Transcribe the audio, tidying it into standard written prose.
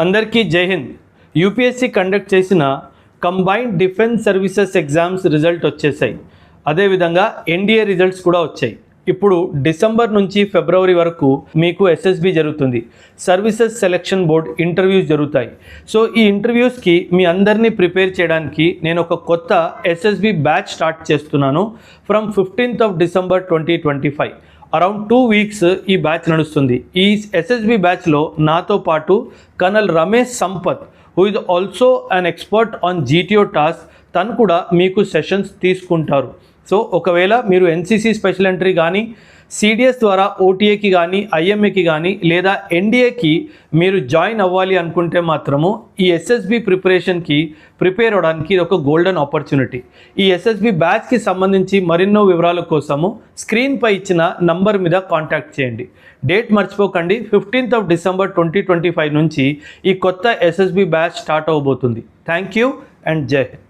అందరికీ జై Hind. UPSC conduct చేసిన combined defence services exams result వచ్చేసాయి. అదేవిధంగా ఎన్డీఏ రిజల్ట్స్ కూడా వచ్చాయి. ఇప్పుడు డిసెంబర్ నుంచి ఫిబ్రవరి వరకు మీకు ఎస్ఎస్బి జరుగుతుంది. సర్వీసెస్ సెలక్షన్ బోర్డ్ ఇంటర్వ్యూస్ జరుగుతాయి. సో ఈ ఇంటర్వ్యూస్కి మీ అందరినీ ప్రిపేర్ చేయడానికి నేను ఒక కొత్త ఎస్ఎస్బి బ్యాచ్ స్టార్ట్ చేస్తున్నాను. From 15th of December 2025 around 2 weeks ఈ బ్యాచ్ నడుస్తుంది. ఈ ఎస్ఎస్బి బ్యాచ్లో నాతో పాటు colonel Ramesh Sampath, who is also an expert on GTO task, తను కూడా మీకు సెషన్స్ తీసుకుంటారు. సో ఒకవేళ మీరు ఎన్సీసీ స్పెషల్ ఎంట్రీ కానీ, సిడిఎస్ ద్వారా ఓటీఏకి కానీ, ఐఎంఏకి కానీ లేదా ఎన్డీఏకి మీరు జాయిన్ అవ్వాలి అనుకుంటే మాత్రము ఈ ఎస్ఎస్బి ప్రిపరేషన్కి ప్రిపేర్ అవ్వడానికి ఇది ఒక గోల్డెన్ ఆపర్చునిటీ. ఈ ఎస్ఎస్బి బ్యాచ్కి సంబంధించి మరెన్నో వివరాల కోసము స్క్రీన్పై ఇచ్చిన నంబర్ మీద కాంటాక్ట్ చేయండి. డేట్ మర్చిపోకండి, 15th of December 2025 నుంచి ఈ కొత్త ఎస్ఎస్బి బ్యాచ్ స్టార్ట్ అవ్వబోతుంది. థ్యాంక్ యూ అండ్ జై హింద్.